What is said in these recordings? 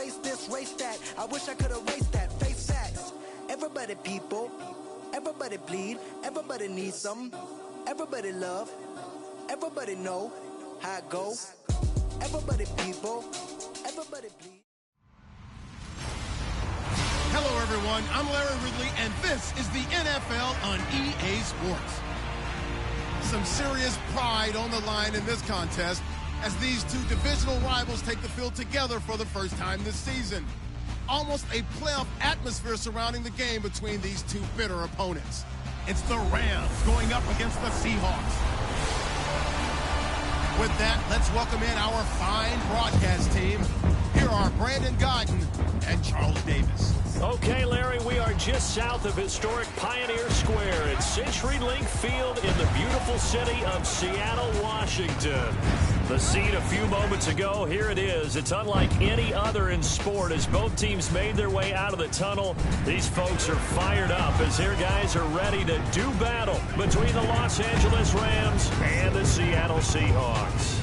race this, race that. I wish I could erase that. Face facts. Everybody people, everybody bleed, everybody needs some, everybody love, everybody know how it go. Everybody people, everybody bleed. Hello, everyone. I'm Larry Ridley, and this is the NFL on EA Sports. Some serious pride on the line in this contest as these two divisional rivals take the field together for the first time this season. Almost a playoff atmosphere surrounding the game between these two bitter opponents. It's the Rams going up against the Seahawks. With that, let's welcome in our fine broadcast team. Here are Brandon Godden and Charles Davis. Okay, Larry, we are just south of historic Pioneer Square at CenturyLink Field in the beautiful city of Seattle, Washington. The scene a few moments ago, here it is. It's unlike any other in sport as both teams made their way out of the tunnel. These folks are fired up as their guys are ready to do battle between the Los Angeles Rams and the Seattle Seahawks.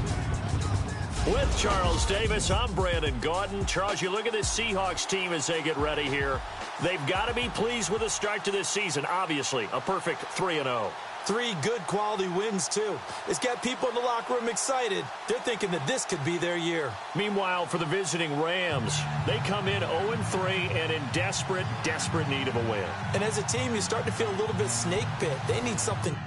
With Charles Davis, I'm Brandon Gaudin. Charles, you look at this Seahawks team as they get ready here. They've got to be pleased with the start to this season. Obviously, a perfect 3-0. 3 good quality wins, too. It's got people in the locker room excited. They're thinking that this could be their year. Meanwhile, for the visiting Rams, they come in 0-3 and in desperate need of a win. And as a team, you start to feel a little bit snake bit. They need something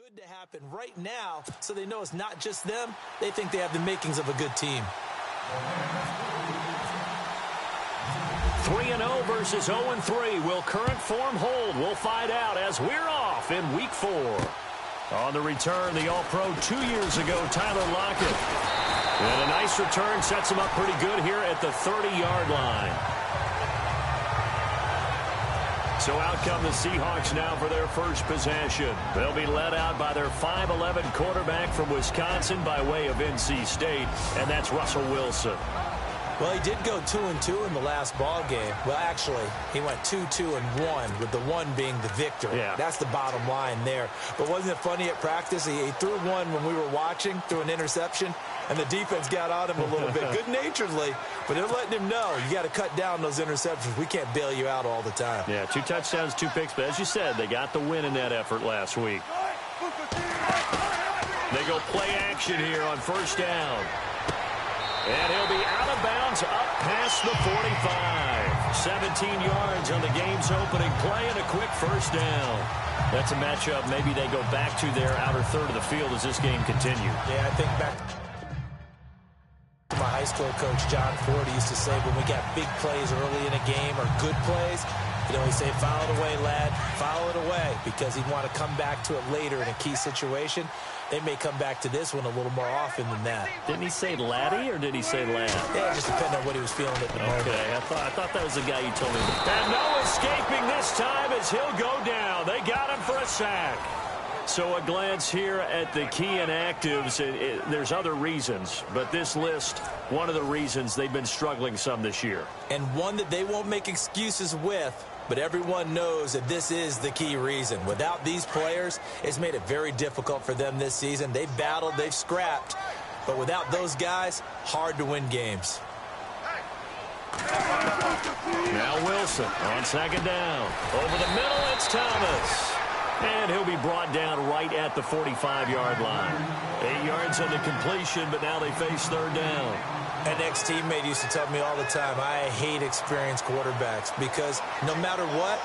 good to happen right now, so they know it's not just them. They think they have the makings of a good team. 3-0 versus 0-3. Will current form hold? We'll find out as we're off in Week 4. On the return, the All-Pro 2 years ago, Tyler Lockett. And a nice return sets him up pretty good here at the 30-yard line. So out come the Seahawks now for their first possession. They'll be led out by their 5'11 quarterback from Wisconsin by way of NC State, and that's Russell Wilson. Well, he did go 2-2 in the last ball game. Well, actually, he went 2-2-1, with the one being the victor. Yeah. That's the bottom line there. But wasn't it funny at practice? He threw one when we were watching, threw an interception, and the defense got on him a little bit, good-naturedly. But they're letting him know, you got to cut down those interceptions. We can't bail you out all the time. Yeah, 2 touchdowns, 2 picks. But as you said, they got the win in that effort last week. They go play action here on first down. And he'll be out of bounds up past the 45. 17 yards on the game's opening play and a quick first down. That's a matchup maybe they go back to their outer third of the field as this game continues. Yeah, I think back to my high school coach, John Ford, used to say when we got big plays early in a game or good plays, you know, he'd say, foul it away, lad, foul it away, because he'd want to come back to it later in a key situation. They may come back to this one a little more often than that. Didn't he say laddie or did he say lad? Yeah, it just depended on what he was feeling at the moment. Okay, I thought that was the guy you told me. And no escaping this time as he'll go down. They got him for a sack. So a glance here at the key inactives. There's other reasons, but this list, one of the reasons they've been struggling some this year. And one that they won't make excuses with. But everyone knows that this is the key reason. Without these players, it's made it very difficult for them this season. They've battled, they've scrapped. But without those guys, hard to win games. Now Wilson on second down. Over the middle, it's Thomas. And he'll be brought down right at the 45-yard line. 8 yards on the completion, but now they face third down. An ex-teammate used to tell me all the time, I hate experienced quarterbacks because no matter what,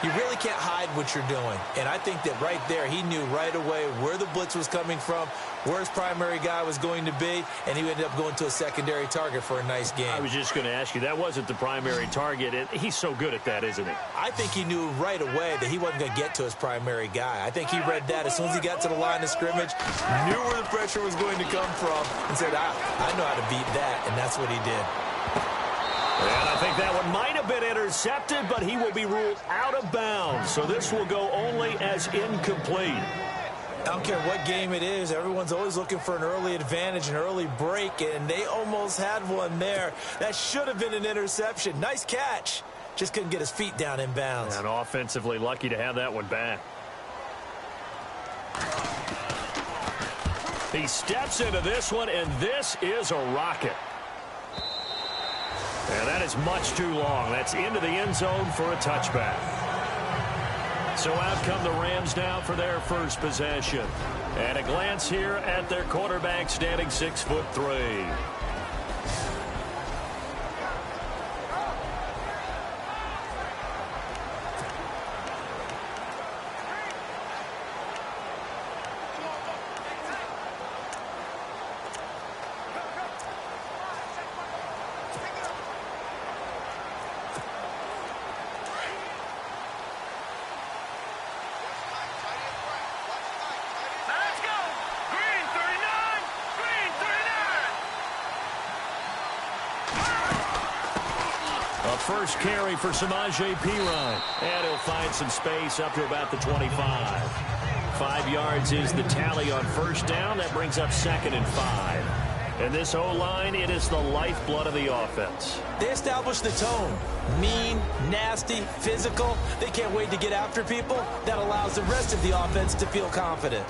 you really can't hide what you're doing. And I think that right there, he knew right away where the blitz was coming from, where his primary guy was going to be, and he ended up going to a secondary target for a nice game. I was just going to ask you, that wasn't the primary target. He's so good at that, isn't he? I think he knew right away that he wasn't going to get to his primary guy. I think he read that as soon as he got to the line of scrimmage, knew where the pressure was going to come from, and said, I know how to beat that, and that's what he did. And I think that one might have been intercepted, but he will be ruled out of bounds. So this will go only as incomplete. I don't care what game it is. Everyone's always looking for an early advantage, an early break, and they almost had one there. That should have been an interception. Nice catch. Just couldn't get his feet down in bounds. And offensively lucky to have that one back. He steps into this one, and this is a rocket. And that is much too long. That's into the end zone for a touchback. So out come the Rams now for their first possession. And a glance here at their quarterback standing 6'3". First carry for Samaje Perine. And he'll find some space up to about the 25. 5 yards is the tally on first down. That brings up 2nd and 5. And this O-line, it is the lifeblood of the offense. They establish the tone. Mean, nasty, physical. They can't wait to get after people. That allows the rest of the offense to feel confident.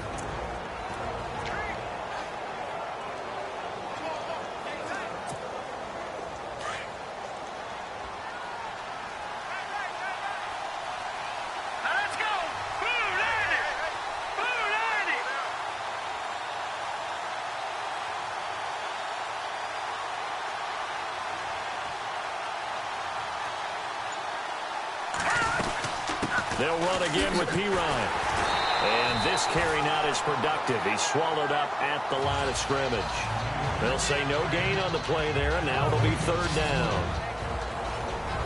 They'll run again with Perine. And this carry not as productive. He's swallowed up at the line of scrimmage. They'll say no gain on the play there, and now it'll be third down.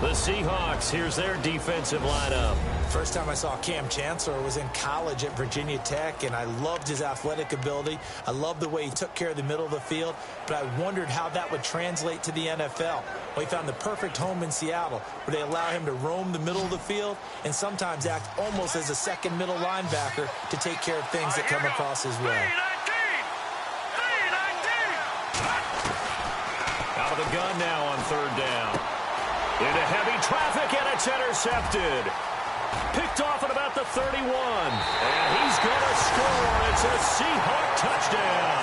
The Seahawks, here's their defensive lineup. First time I saw Cam Chancellor was in college at Virginia Tech, and I loved his athletic ability. I loved the way he took care of the middle of the field, but I wondered how that would translate to the NFL. Well, he found the perfect home in Seattle, where they allow him to roam the middle of the field and sometimes act almost as a second middle linebacker to take care of things that come across his way. Out of the gun now on third down. Into heavy traffic, and it's intercepted. Picked off at about the 31. And he's going to score. It's a Seahawk touchdown.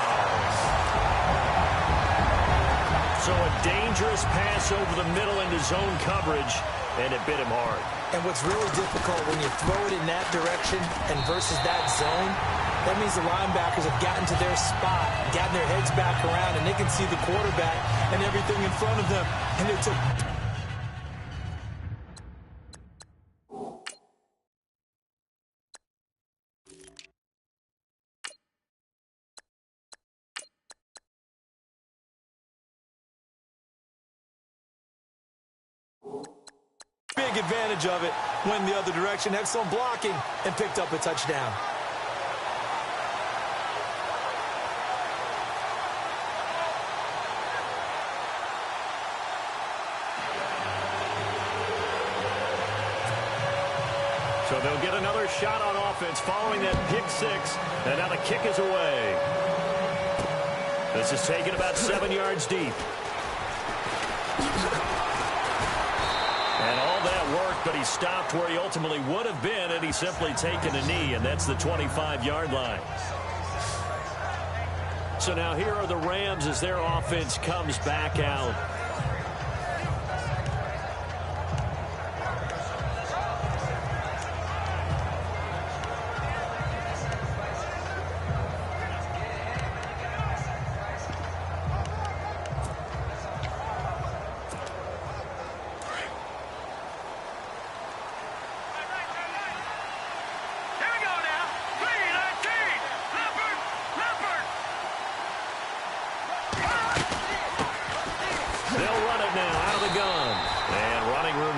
So a dangerous pass over the middle into zone coverage, and it bit him hard. And what's really difficult when you throw it in that direction and versus that zone, that means the linebackers have gotten to their spot, gotten their heads back around, and they can see the quarterback and everything in front of them. And it's a big advantage of it, went the other direction, had some blocking, and picked up a touchdown. So they'll get another shot on offense following that pick six, and now the kick is away. This is taken about 7 yards deep. And all that worked, but he stopped where he ultimately would have been, and he's simply taken a knee, and that's the 25-yard line. So now here are the Rams as their offense comes back out.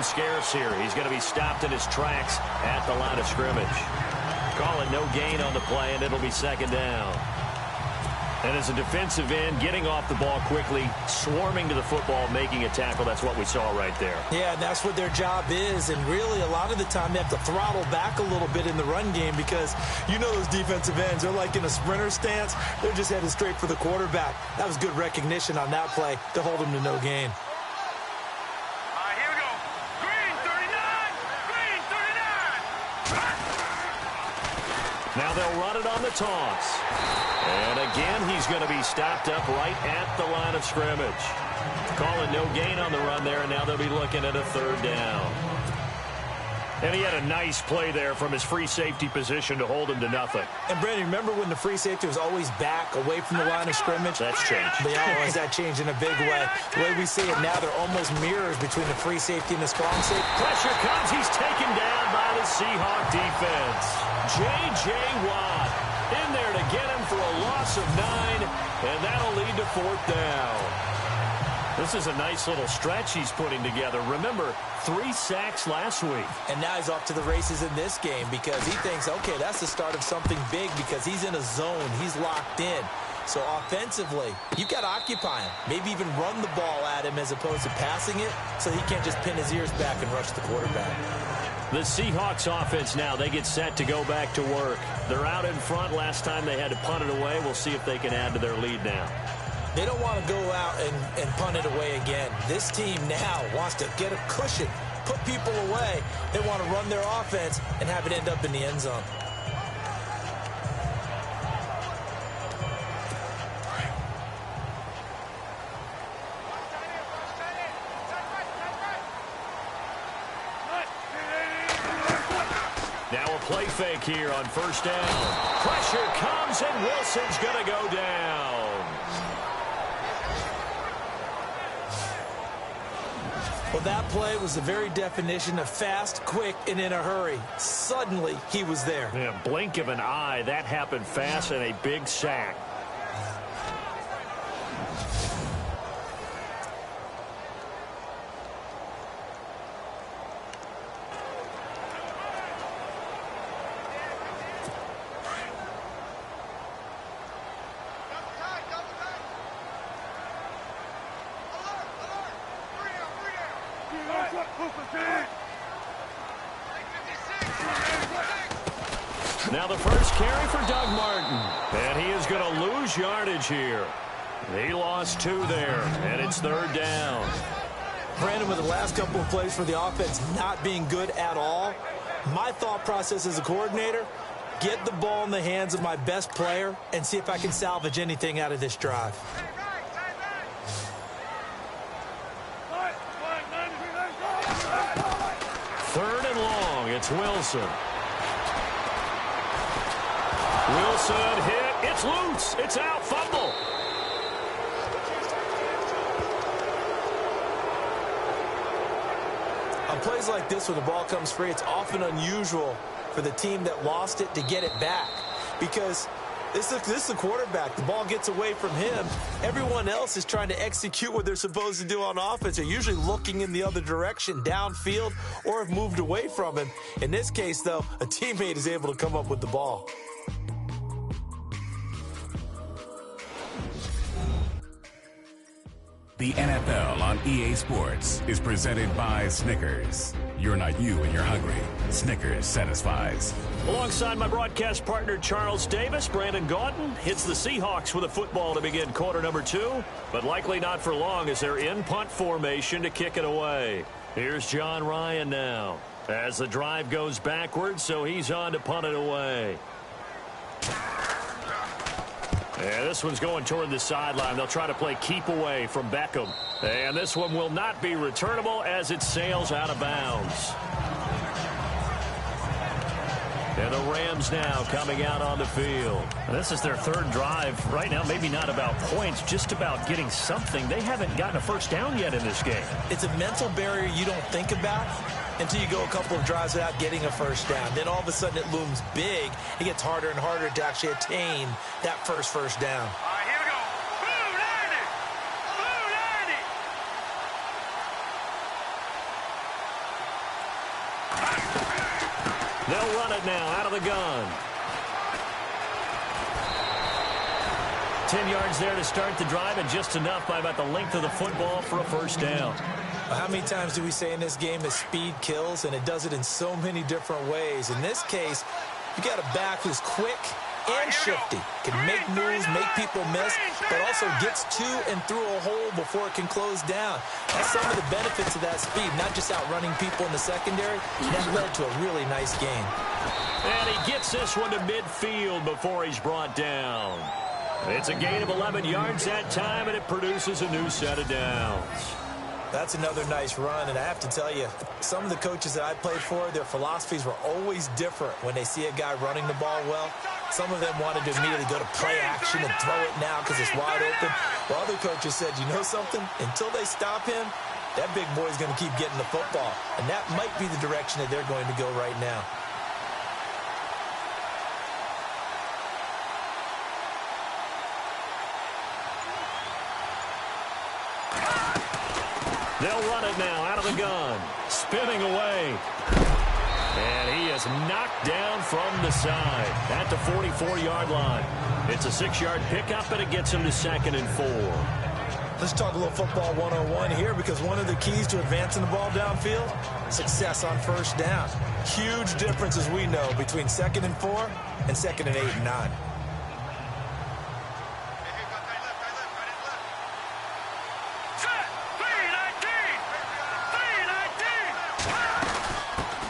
Scarce here. He's going to be stopped in his tracks at the line of scrimmage. Call it no gain on the play, and it'll be second down. And as a defensive end, getting off the ball quickly, swarming to the football, making a tackle, that's what we saw right there. Yeah, and that's what their job is. And really, a lot of the time, they have to throttle back a little bit in the run game because you know those defensive ends, they're like in a sprinter stance. They're just headed straight for the quarterback. That was good recognition on that play to hold him to no gain. Now they'll run it on the toss. And again, he's going to be stopped up right at the line of scrimmage. Calling no gain on the run there, and now they'll be looking at a third down. And he had a nice play there from his free safety position to hold him to nothing. And, Brandon, remember when the free safety was always back away from the line of scrimmage? That's changed. They always that changed in a big way. The way we see it now, they're almost mirrors between the free safety and the strong safety. Pressure comes. He's taken down by the Seahawk defense. J.J. Watt in there to get him for a loss of 9, and that'll lead to fourth down. This is a nice little stretch he's putting together. Remember, 3 sacks last week. And now he's off to the races in this game because he thinks, okay, that's the start of something big because he's in a zone. He's locked in. So offensively, you've got to occupy him. Maybe even run the ball at him as opposed to passing it so he can't just pin his ears back and rush the quarterback. The Seahawks offense now, they get set to go back to work. They're out in front. Last time they had to punt it away. We'll see if they can add to their lead now. They don't want to go out and punt it away again. This team now wants to get a cushion, put people away. They want to run their offense and have it end up in the end zone. Now a play fake here on first down. Pressure comes, and Wilson's going to go down. Well, that play was the very definition of fast, quick, and in a hurry. Suddenly, he was there. Yeah, blink of an eye. That happened fast and a big sack. Now the first carry for Doug Martin. And he is going to lose yardage here. He lost 2 there, and it's 3rd down. Brandon, with the last couple of plays for the offense not being good at all, my thought process as a coordinator, get the ball in the hands of my best player and see if I can salvage anything out of this drive. Third and long, it's Wilson. Wilson hit, it's loose, it's out, fumble. On plays like this where the ball comes free, it's often unusual for the team that lost it to get it back because this is the quarterback. The ball gets away from him. Everyone else is trying to execute what they're supposed to do on offense. They're usually looking in the other direction, downfield, or have moved away from him. In this case, though, a teammate is able to come up with the ball. The NFL on EA Sports is presented by Snickers. You're not you when you're hungry. Snickers satisfies. Alongside my broadcast partner, Charles Davis, Brandon Gaudin hits the Seahawks with a football to begin quarter number 2, but likely not for long as they're in punt formation to kick it away. Here's John Ryan now as the drive goes backwards, so he's on to punt it away. Yeah, this one's going toward the sideline. They'll try to play keep away from Beckham. And this one will not be returnable as it sails out of bounds. And the Rams now coming out on the field. And this is their 3rd drive right now. Maybe not about points, just about getting something. They haven't gotten a first down yet in this game. It's a mental barrier you don't think about until you go a couple of drives without getting a first down. Then all of a sudden it looms big. It gets harder and harder to actually attain that first down. All right, here we go. Blue 90. Blue 90. They'll run it now out of the gun. 10 yards there to start the drive, and just enough by about the length of the football for a first down. How many times do we say in this game that speed kills, and it does it in so many different ways? In this case, you got a back who's quick and shifty, can make moves, make people miss, but also gets to and through a hole before it can close down. That's some of the benefits of that speed, not just outrunning people in the secondary. That led to a really nice game. And he gets this one to midfield before he's brought down. It's a gain of 11 yards that time, and it produces a new set of downs. That's another nice run, and I have to tell you, some of the coaches that I played for, their philosophies were always different when they see a guy running the ball well. Some of them wanted to immediately go to play action and throw it now because it's wide open. While other coaches said, you know something? Until they stop him, that big boy's going to keep getting the football. And that might be the direction that they're going to go right now. They'll run it now out of the gun. Spinning away. And he is knocked down from the side at the 44-yard line. It's a 6-yard pickup, and it gets him to 2nd and 4. Let's talk a little football 101 here, because one of the keys to advancing the ball downfield, success on first down. Huge difference, as we know, between 2nd and 4 and 2nd and 8 and 9.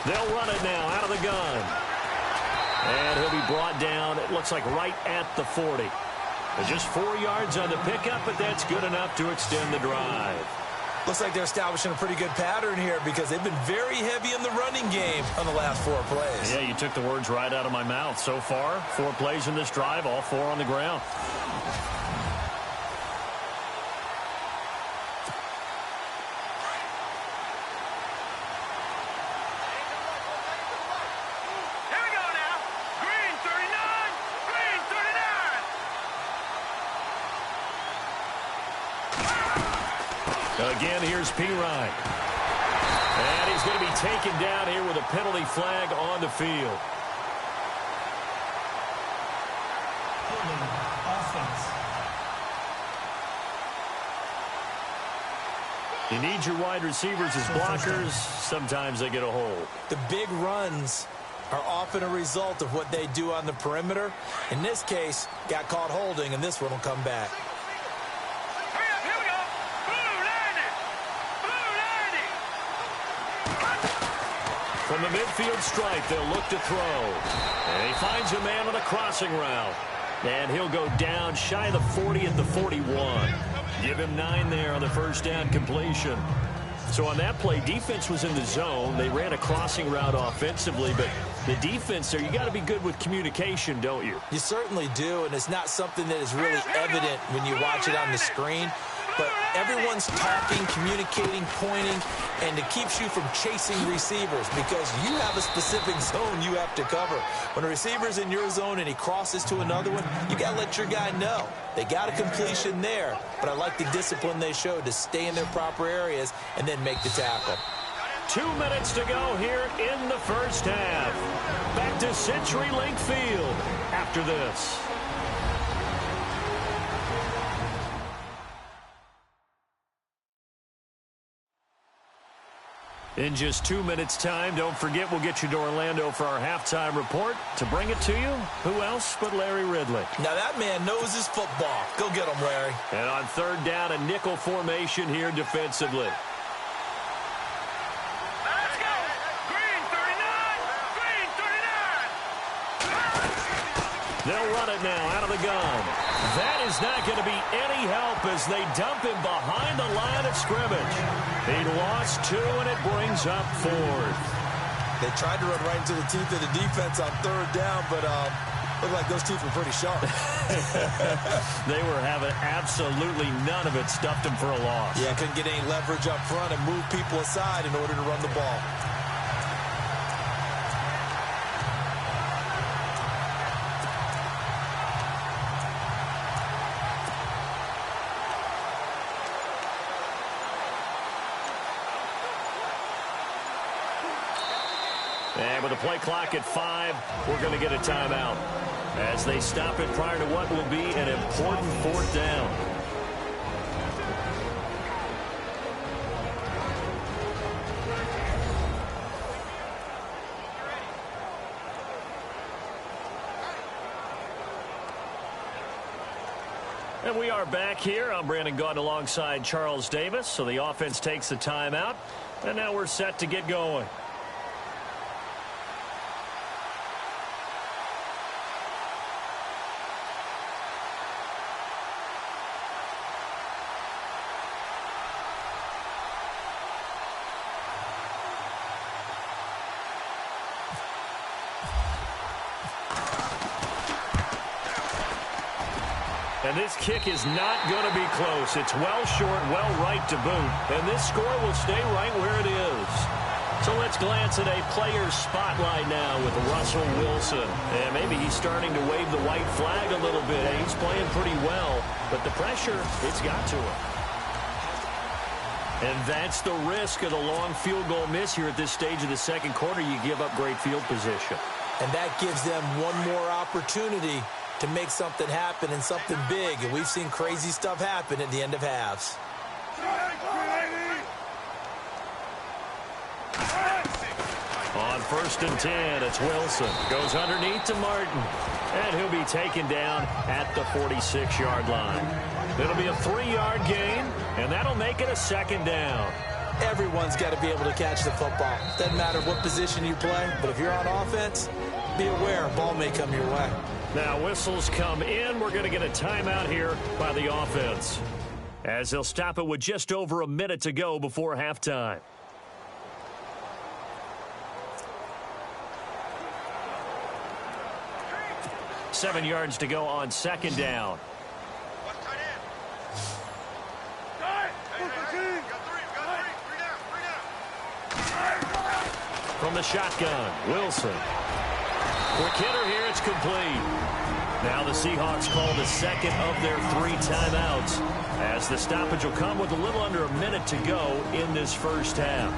They'll run it now out of the gun. And he'll be brought down, it looks like right at the 40. Just 4 yards on the pickup, but that's good enough to extend the drive. Looks like they're establishing a pretty good pattern here because they've been very heavy in the running game on the last 4 plays. Yeah, you took the words right out of my mouth. So far, 4 plays in this drive, all 4 on the ground. Again, here's P. Ryan. And he's going to be taken down here with a penalty flag on the field. You need your wide receivers as blockers. Sometimes they get a hold. The big runs are often a result of what they do on the perimeter. In this case, got caught holding, and this one will come back. Here we go. Blue landing. From the midfield stripe, they'll look to throw. And he finds a man on a crossing route. And he'll go down shy of the 40 at the 41. Give him 9 there on the first down completion. So on that play, defense was in the zone. They ran a crossing route offensively, but the defense there, you got to be good with communication, don't you? You certainly do, and it's not something that is really evident when you watch it on the screen. But everyone's talking, communicating, pointing, and it keeps you from chasing receivers because you have a specific zone you have to cover. When a receiver's in your zone and he crosses to another one, you got to let your guy know. They got a completion there, but I like the discipline they showed to stay in their proper areas and then make the tackle. 2 minutes to go here in the first half. Back to CenturyLink Field after this. In just 2 minutes' time, don't forget we'll get you to Orlando for our halftime report. To bring it to you, who else but Larry Ridley? Now that man knows his football. Go get him, Larry. And on third down, a nickel formation here defensively. Let's go. Green 39. Green 39. They'll run it now out of the gun. That is not going to be any help as they dump him behind the line of scrimmage. He lost 2, and it brings up 4th. They tried to run right into the teeth of the defense on third down, but looked like those teeth were pretty sharp. They were having absolutely none of it. Stuffed him for a loss. Yeah, couldn't get any leverage up front and move people aside in order to run the ball. And with the play clock at 5, we're going to get a timeout as they stop it prior to what will be an important 4th down. And we are back here. I'm Brandon Gaudin alongside Charles Davis. So the offense takes the timeout, and now we're set to get going. And this kick is not going to be close. It's well short, well right to boot. And this score will stay right where it is. So let's glance at a player's spotlight now with Russell Wilson. And maybe he's starting to wave the white flag a little bit. He's playing pretty well, but the pressure, it's got to him. And that's the risk of the long field goal miss here at this stage of the second quarter. You give up great field position. And that gives them one more opportunity to make something happen and something big. And we've seen crazy stuff happen at the end of halves. On 1st and 10, it's Wilson. Goes underneath to Martin. And he'll be taken down at the 46-yard line. It'll be a 3-yard gain, and that'll make it a 2nd down. Everyone's got to be able to catch the football. Doesn't matter what position you play, but if you're on offense, be aware a ball may come your way. Now whistles come in. We're going to get a timeout here by the offense, as they'll stop it with just over a minute to go before halftime. Seven yards to go on 2nd down. From the shotgun, Wilson. Quick hitter here, it's complete. Now the Seahawks call the second of their 3 timeouts, as the stoppage will come with a little under a minute to go in this first half.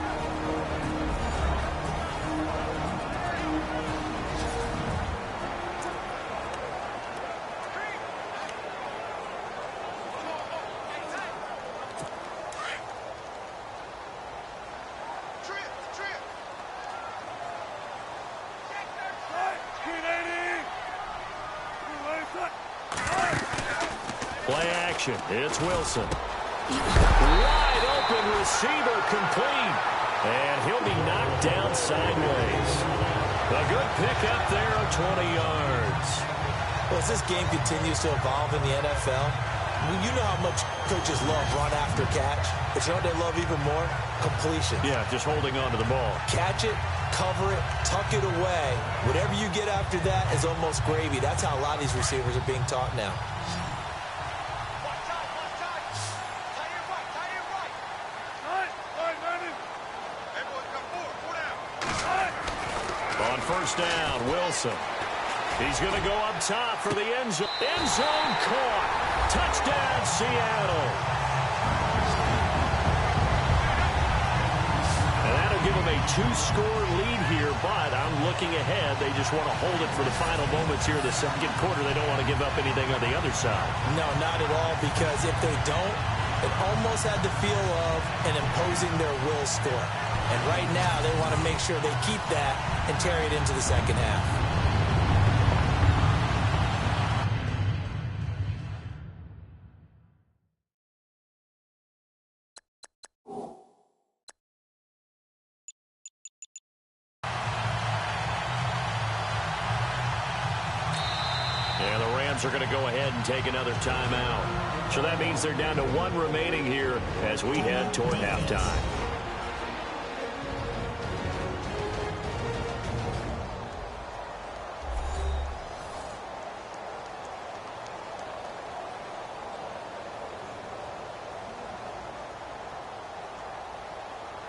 Play action. It's Wilson. Wide open receiver complete. And he'll be knocked down sideways. A good pickup there of 20 yards. Well, as this game continues to evolve in the NFL, you know how much coaches love run after catch. But you know what they love even more? Completion. Yeah, just holding on to the ball. Catch it, cover it, tuck it away. Whatever you get after that is almost gravy. That's how a lot of these receivers are being taught now. On first down, Wilson. He's going to go up top for the end zone. End zone caught. Touchdown, Seattle. And that'll give them a 2-score lead here, but I'm looking ahead. They just want to hold it for the final moments here in the second quarter. They don't want to give up anything on the other side. No, not at all, because if they don't, it almost had the feel of an imposing their will score. And right now, they want to make sure they keep that and carry it into the second half. And the Rams are going to go ahead and take another timeout. So that means they're down to 1 remaining here as we head toward halftime.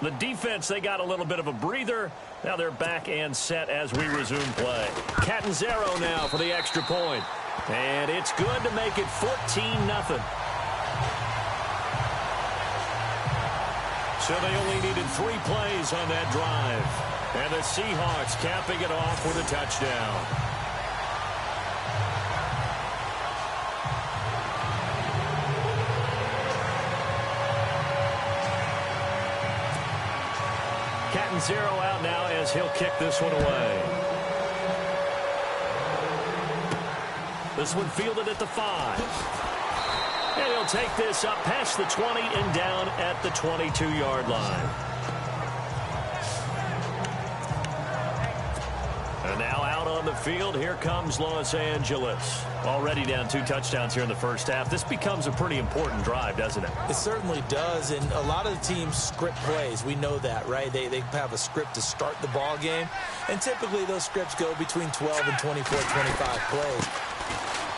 The defense, they got a little bit of a breather. Now they're back and set as we resume play. Catanzaro now for the extra point. And it's good to make it 14-0. So they only needed 3 plays on that drive. And the Seahawks capping it off with a touchdown. Catanzaro out now as he'll kick this one away. This one fielded at the 5. And he'll take this up past the 20 and down at the 22-yard line. And now out on the field, here comes Los Angeles. Already down 2 touchdowns here in the first half. This becomes a pretty important drive, doesn't it? It certainly does, and a lot of the teams script plays. We know that, right? They have a script to start the ball game, and typically those scripts go between 12 and 24, 25 plays.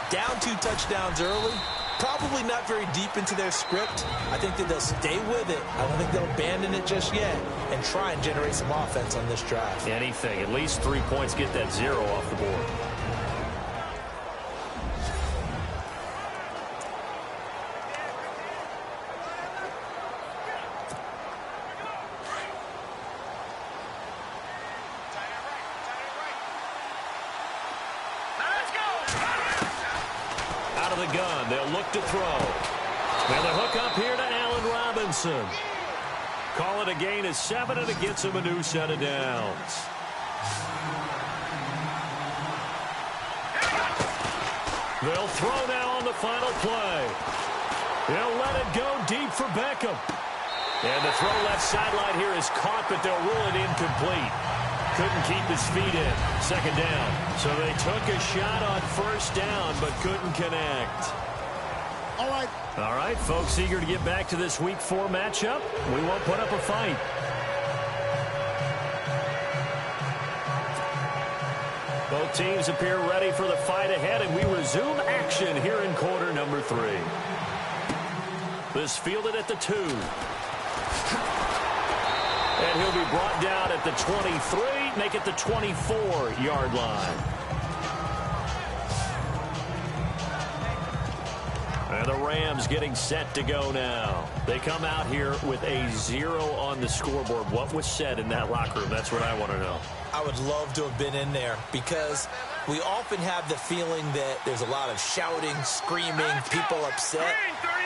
Down 2 touchdowns early, probably not very deep into their script. I think that they'll stay with it. I don't think they'll abandon it just yet and try and generate some offense on this drive. Anything. At least 3 points, get that 0 off the board. Gun. They'll look to throw. And the hook up here to Allen Robinson. Call it a gain of 7, and it gets him a new set of downs. They'll throw now on the final play. They'll let it go deep for Beckham. And the throw left sideline here is caught, but they'll rule it incomplete. Couldn't keep his feet in. Second down. So they took a shot on first down, but couldn't connect. All right, folks, eager to get back to this Week 4 matchup. We won't put up a fight. Both teams appear ready for the fight ahead, and we resume action here in quarter number 3. This fielded at the 2. And he'll be brought down at the 23, make it the 24-yard line. And the Rams getting set to go now. They come out here with a 0 on the scoreboard. What was said in that locker room? That's what I want to know. I would love to have been in there because we often have the feeling that there's a lot of shouting, screaming, people upset.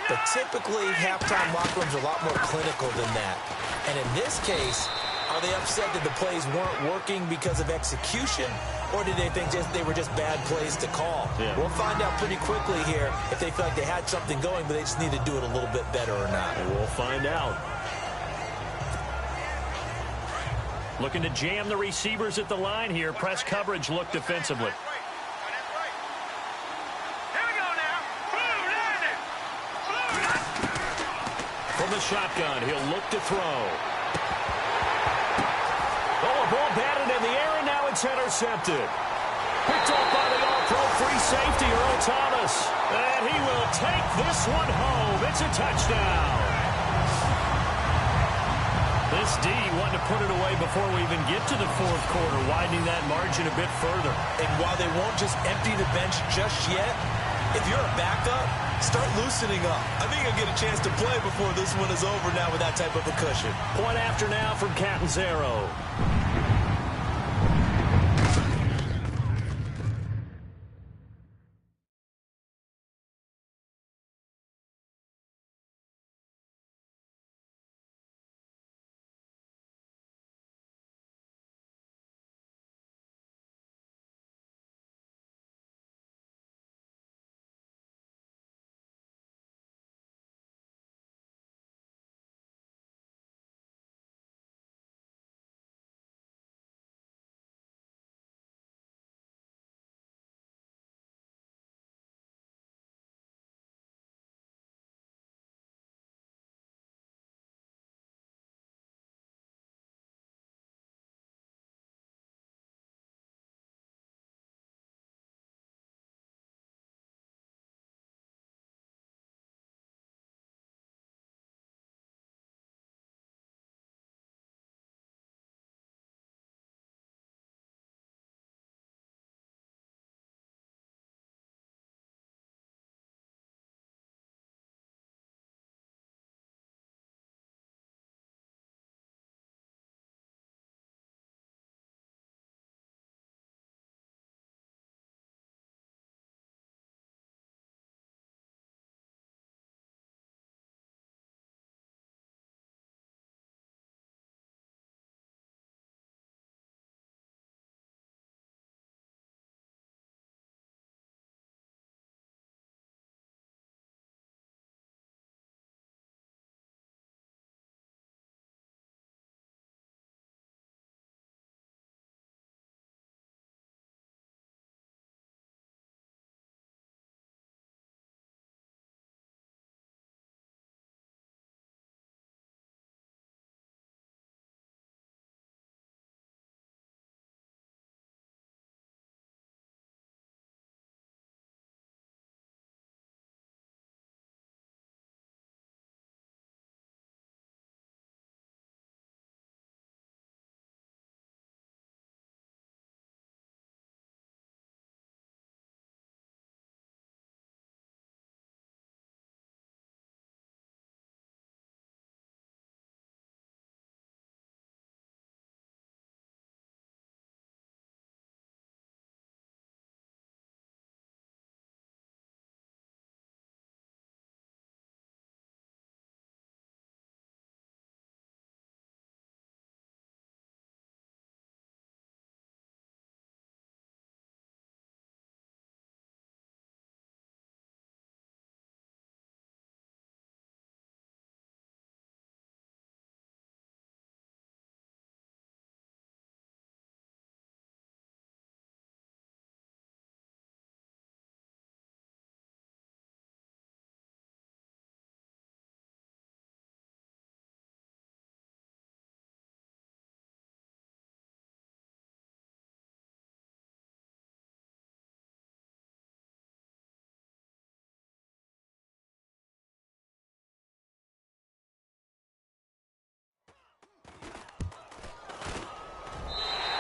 But typically, halftime locker rooms are a lot more clinical than that. And in this case, are they upset that the plays weren't working because of execution? Or did they think they were just bad plays to call? Yeah. We'll find out pretty quickly here if they feel like they had something going, but they just need to do it a little bit better or not. And we'll find out. Looking to jam the receivers at the line here. Press coverage look defensively. From the shotgun, he'll look to throw. Oh, a ball batted in the air, and now it's intercepted. Picked off by the all-pro free safety, Earl Thomas. And he will take this one home. It's a touchdown. This D wanted to put it away before we even get to the fourth quarter, widening that margin a bit further. And while they won't just empty the bench just yet, if you're a backup, start loosening up. I think you'll get a chance to play before this one is over now with that type of a cushion. Point after now from Catanzaro.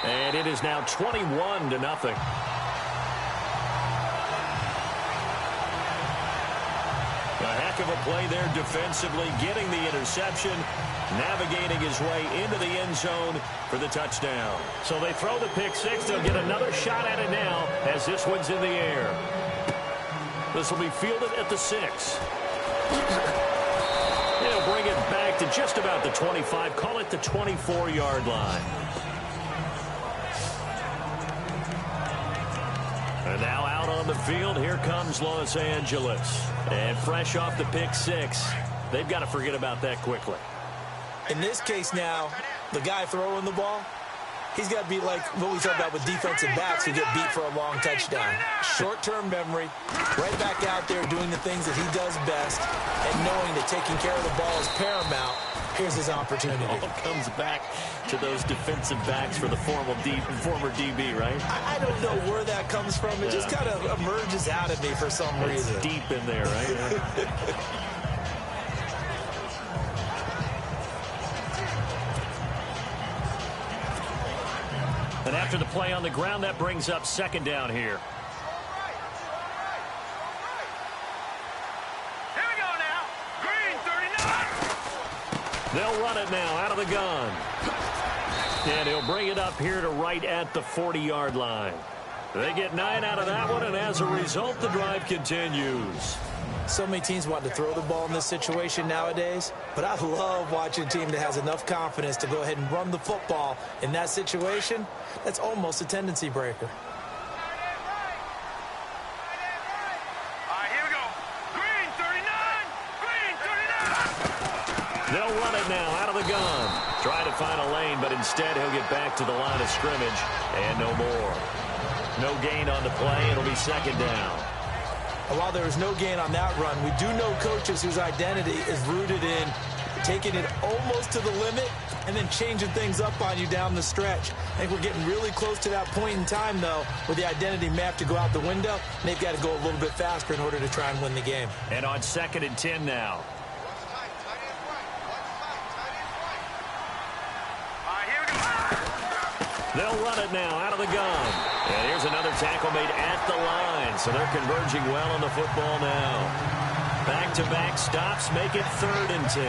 And it is now 21-0. heck of a play there defensively, getting the interception, navigating his way into the end zone for the touchdown. So they throw the pick six. They'll get another shot at it now as this one's in the air. This will be fielded at the 6. They'll bring it back to just about the 25. Call it the 24-yard line. And now out on the field, here comes Los Angeles. And fresh off the pick six, they've got to forget about that quickly. In this case now, the guy throwing the ball, he's got to be like what we talk about with defensive backs who get beat for a long touchdown. Short-term memory, right back out there doing the things that he does best, and knowing that taking care of the ball is paramount. Here's his opportunity. It all comes back to those defensive backs for the former DB, right? I don't know where that comes from. It just kind of emerges out of me for some reason. It's deep in there, right? And after the play on the ground, that brings up second down here. Here we go now. Green 39. They'll run it now out of the gun. And he'll bring it up here to right at the 40-yard line. They get 9 out of that one, and as a result, the drive continues. So many teams want to throw the ball in this situation nowadays, but I love watching a team that has enough confidence to go ahead and run the football in that situation. That's almost a tendency breaker. All right, here we go. Green 39. Green 39. They'll run it now out of the gun. Try to find a lane, but instead he'll get back to the line of scrimmage, and no more. No gain on the play. It'll be second down. And while there is no gain on that run, we do know coaches whose identity is rooted in taking it almost to the limit and then changing things up on you down the stretch. I think we're getting really close to that point in time, though, where the identity may have to go out the window, and they've got to go a little bit faster in order to try and win the game. And on 2nd and 10 now. All right, here we go. They'll run it now out of the gun. And here's another tackle made at the line. So they're converging well on the football now. Back-to-back stops make it 3rd and 10.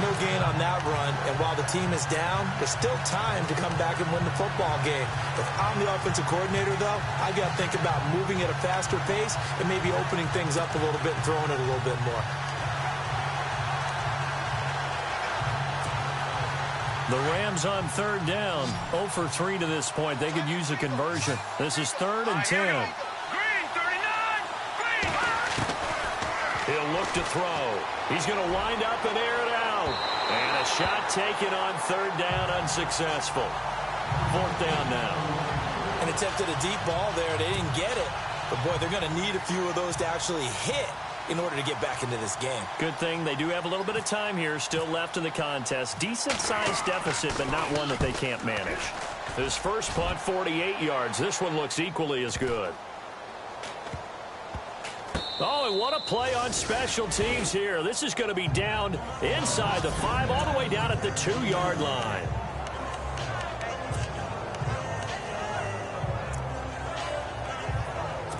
No gain on that run, and while the team is down, there's still time to come back and win the football game. If I'm the offensive coordinator, though, I got to think about moving at a faster pace and maybe opening things up a little bit and throwing it a little bit more. The Rams on 3rd down, 0 for 3 to this point. They could use a conversion. This is 3rd and 10. Green 39. Green. He'll look to throw. He's going to wind up and air it out. And a shot taken on 3rd down, unsuccessful. 4th down now. And attempted a deep ball there. They didn't get it. But, boy, they're going to need a few of those to actually hit in order to get back into this game. Good thing they do have a little bit of time here still left in the contest. Decent-sized deficit, but not one that they can't manage. His first punt, 48 yards. This one looks equally as good. Oh, and what a play on special teams here. This is going to be down inside the 5, all the way down at the 2-yard line.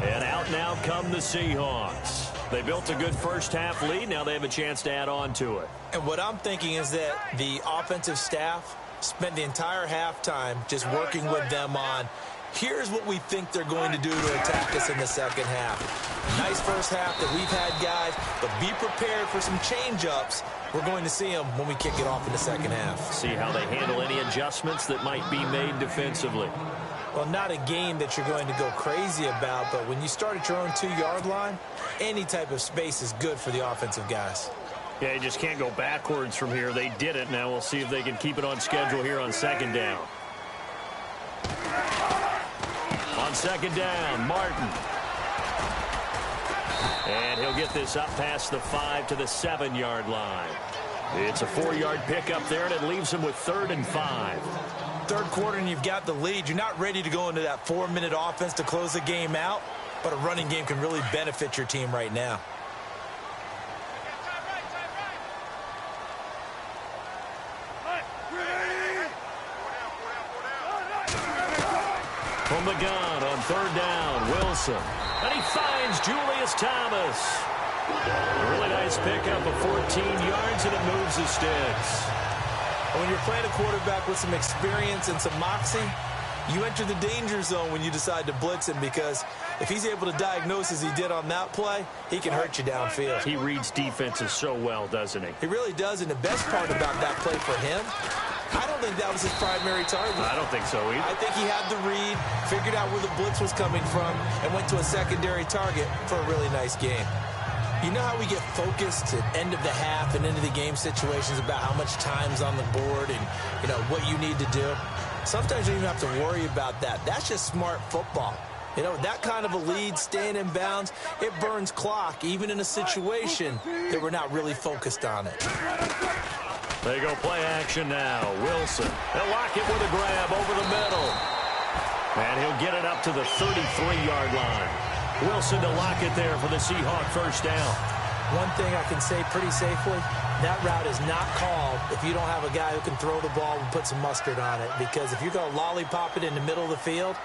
And out now come the Seahawks. They built a good first-half lead. Now they have a chance to add on to it. And what I'm thinking is that the offensive staff spent the entire halftime just working with them on, here's what we think they're going to do to attack us in the second half. Nice first half that we've had, guys, but be prepared for some change-ups. We're going to see them when we kick it off in the second half. See how they handle any adjustments that might be made defensively. Well, not a game that you're going to go crazy about, but when you start at your own 2-yard line, any type of space is good for the offensive guys. Yeah, you just can't go backwards from here. They did it. Now we'll see if they can keep it on schedule here on 2nd down. On 2nd down, Martin. And he'll get this up past the 5 to the 7-yard line. It's a 4-yard pickup there, and it leaves him with 3rd and 5. Third quarter and you've got the lead. You're not ready to go into that 4-minute offense to close the game out, but a running game can really benefit your team right now. From the gun on 3rd down, Wilson. And he finds Julius Thomas. A really nice pickup of 14 yards, and it moves the sticks. When you're playing a quarterback with some experience and some moxie, you enter the danger zone when you decide to blitz him, because if he's able to diagnose as he did on that play, he can hurt you downfield. He reads defenses so well, doesn't he? He really does, and the best part about that play for him, I don't think that was his primary target. I don't think so either. I think he had the read, figured out where the blitz was coming from, and went to a secondary target for a really nice game. You know how we get focused at end of the half and into the game situations about how much time's on the board and, what you need to do? Sometimes you don't even have to worry about that. That's just smart football. That kind of a lead, staying in bounds, it burns clock, even in a situation that we're not really focused on it. They go play action now. Wilson. They'll lock it with a grab over the middle. And he'll get it up to the 33-yard line. Wilson to lock it there for the Seahawk first down. One thing I can say pretty safely, that route is not called if you don't have a guy who can throw the ball and put some mustard on it. Because if you're going to lollipop it in the middle of the field,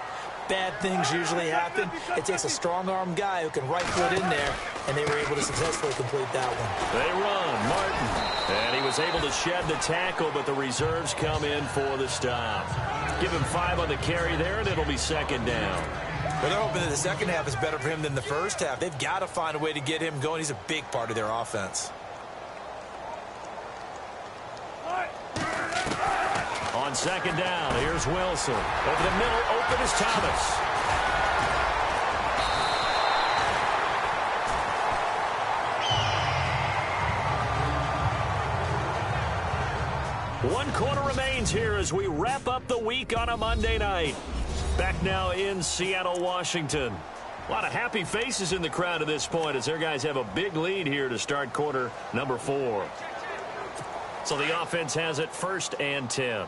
bad things usually happen. It takes a strong-arm guy who can rifle it in there, and they were able to successfully complete that one. They run. Martin. And he was able to shed the tackle, but the reserves come in for the stop. Give him 5 on the carry there, and it'll be second down. Well, they're hoping that the second half is better for him than the first half. They've got to find a way to get him going. He's a big part of their offense. On second down, here's Wilson. Over the middle, open is Thomas. One quarter remains here as we wrap up the week on a Monday night. Back now in Seattle, Washington. A lot of happy faces in the crowd at this point as their guys have a big lead here to start quarter number 4. So the offense has it 1st and 10.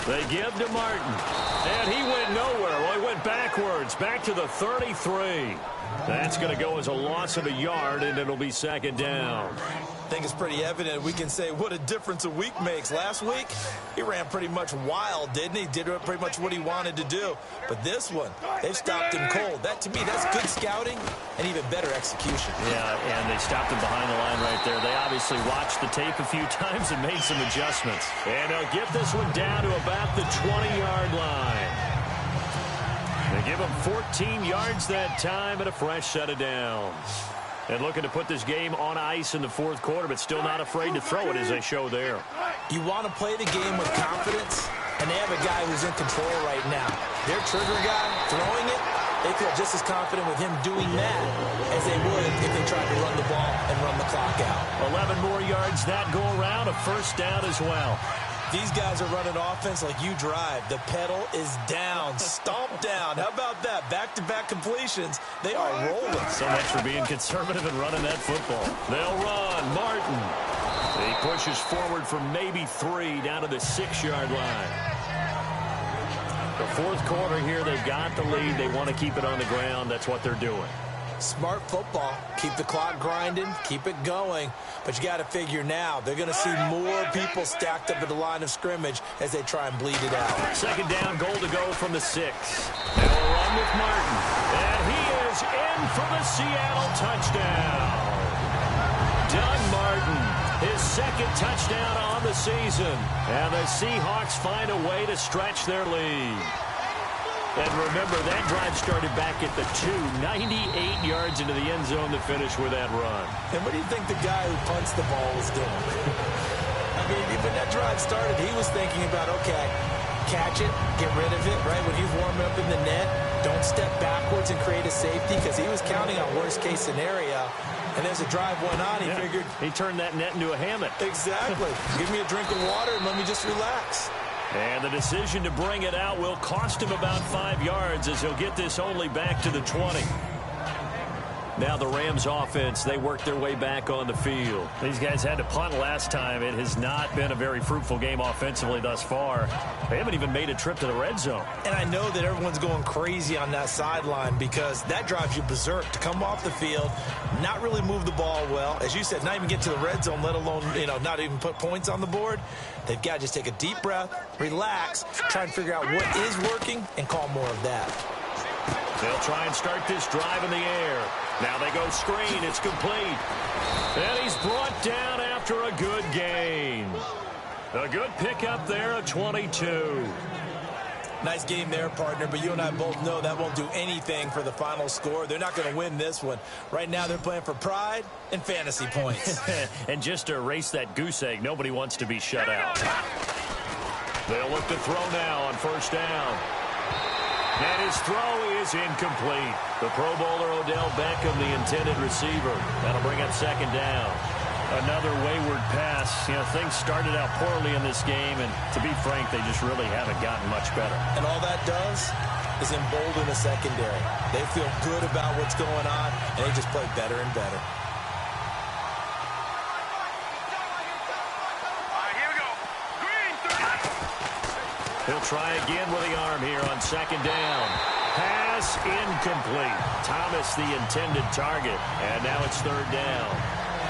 They give to Martin. And he went nowhere. Well, he went backwards. Back to the 33. That's going to go as a loss of a yard, and it'll be second down. I think it's pretty evident. We can say what a difference a week makes. Last week, he ran pretty much wild, didn't he? Did pretty much what he wanted to do. But this one, they've stopped him cold. That, to me, that's good scouting and even better execution. Yeah, and they stopped him behind the line right there. They obviously watched the tape a few times and made some adjustments. And they'll get this one down to about the 20-yard line. They give him 14 yards that time and a fresh set of downs. And looking to put this game on ice in the 4th quarter, but still not afraid to throw it as they show there. You want to play the game with confidence, and they have a guy who's in control right now. Their trigger guy throwing it, they feel just as confident with him doing that as they would if they tried to run the ball and run the clock out. 11 more yards that go around, a first down as well. These guys are running offense like you drive. The pedal is down, stomped down. How about that? Back-to-back completions. They are rolling. So much for being conservative and running that football. They'll run. Martin. He pushes forward for maybe 3 down to the 6-yard line. The 4th quarter here, they've got the lead. They want to keep it on the ground. That's what they're doing. Smart football. Keep the clock grinding. Keep it going. But you got to figure now, they're going to see more people stacked up at the line of scrimmage as they try and bleed it out. Second down, goal to go from the 6. They'll run with Martin. And he is in for the Seattle touchdown. Doug Martin, his 2nd touchdown on the season. And the Seahawks find a way to stretch their lead. And remember, that drive started back at the 2, 98 yards into the end zone to finish with that run. And what do you think the guy who punts the ball was doing? I mean, when that drive started, he was thinking about, okay, catch it, get rid of it, right? When he's warming up in the net, don't step backwards and create a safety, because he was counting on worst-case scenario. And as the drive went on, he figured... He turned that net into a hammock. Exactly. Give me a drink of water and let me just relax. And the decision to bring it out will cost him about 5 yards as he'll get this only back to the 20. Now the Rams offense, they work their way back on the field. These guys had to punt last time. It has not been a very fruitful game offensively thus far. They haven't even made a trip to the red zone. And I know that everyone's going crazy on that sideline because that drives you berserk to come off the field, not really move the ball well. As you said, not even get to the red zone, let alone, not even put points on the board. They've got to just take a deep breath, relax, try and figure out what is working, and call more of that. They'll try and start this drive in the air. Now they go screen. It's complete. And he's brought down after a good gain. A good pickup there at 22. Nice game there, partner, but you and I both know that won't do anything for the final score. They're not going to win this one. Right now they're playing for pride and fantasy points. And just to erase that goose egg, nobody wants to be shut out. They'll look to throw now on first down. And his throw is incomplete. The Pro Bowler Odell Beckham, the intended receiver. That'll bring up second down. Another wayward pass. Things started out poorly in this game, and to be frank, they just really haven't gotten much better. And all that does is embolden the secondary. They feel good about what's going on, and they just play better and better. He'll try again with the arm here on second down. Pass incomplete. Thomas the intended target. And now it's third down.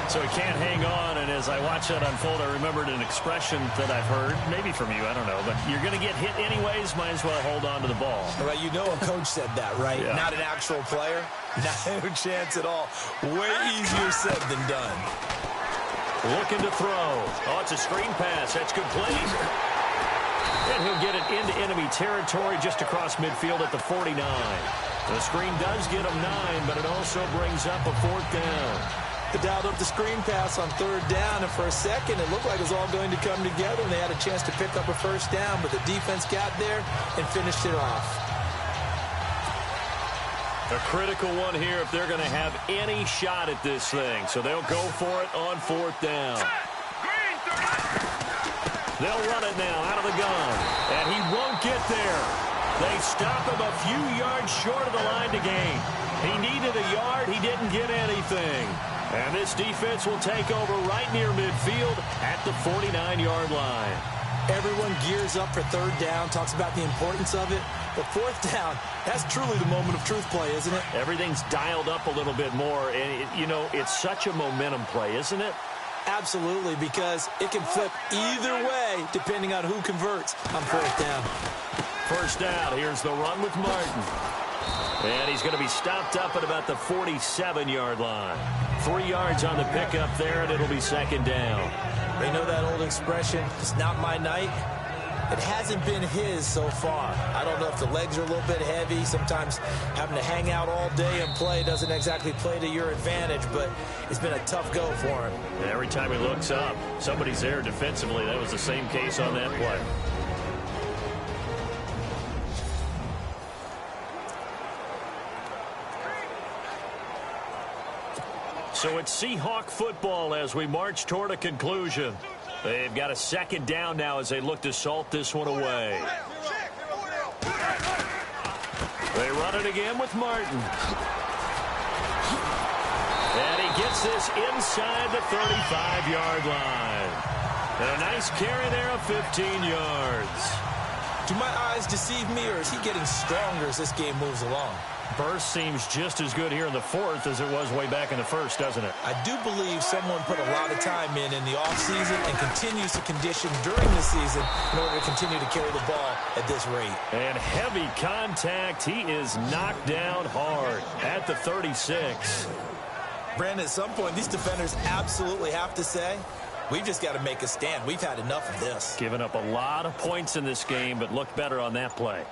So he can't hang on, and as I watch that unfold, I remembered an expression that I've heard, maybe from you, I don't know, but you're going to get hit anyways, might as well hold on to the ball. Right, a coach said that, right? Yeah. Not an actual player. No chance at all. Way easier said than done. Looking to throw. Oh, it's a screen pass. That's complete. And he'll get it into enemy territory just across midfield at the 49. The screen does get him 9, but it also brings up a fourth down. They dialed up the screen pass on third down, and for a second it looked like it was all going to come together, and they had a chance to pick up a first down, but the defense got there and finished it off. A critical one here if they're going to have any shot at this thing. So they'll go for it on fourth down. They'll run it now out of the gun. And he won't get there. They stop him a few yards short of the line to gain. He needed a yard. He didn't get anything. And this defense will take over right near midfield at the 49-yard line. Everyone gears up for third down, talks about the importance of it. But fourth down, that's truly the moment of truth play, isn't it? Everything's dialed up a little bit more. And, it's such a momentum play, isn't it? Absolutely, because it can flip either way depending on who converts on fourth down. First down, here's the run with Martin. And he's going to be stopped up at about the 47-yard line. 3 yards on the pickup there, and it'll be second down. They know that old expression, it's not my night. It hasn't been his so far. I don't know if the legs are a little bit heavy. Sometimes having to hang out all day and play doesn't exactly play to your advantage, but it's been a tough go for him. And every time he looks up, somebody's there defensively. That was the same case on that play. So it's Seahawk football as we march toward a conclusion. They've got a second down now as they look to salt this one away. They run it again with Martin. And he gets this inside the 35-yard line. And a nice carry there of 15 yards. Do my eyes deceive me, or is he getting stronger as this game moves along? Burst seems just as good here in the fourth as it was way back in the first, doesn't it? I do believe someone put a lot of time in the offseason and continues to condition during the season in order to continue to carry the ball at this rate. And heavy contact. He is knocked down hard at the 36. Brandon, at some point, these defenders absolutely have to say, we've just got to make a stand. We've had enough of this. Given up a lot of points in this game, but looked better on that play.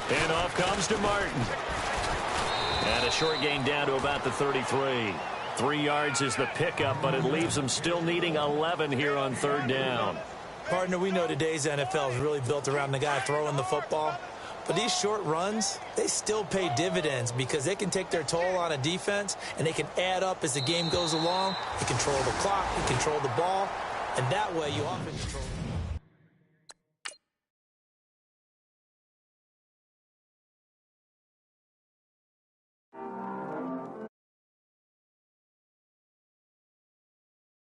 And off comes to Martin. And a short gain down to about the 33. 3 yards is the pickup, but it leaves them still needing 11 here on third down. Partner, we know today's NFL is really built around the guy throwing the football. But these short runs, they still pay dividends because they can take their toll on a defense, and they can add up as the game goes along. You control the clock, you control the ball, and that way you often control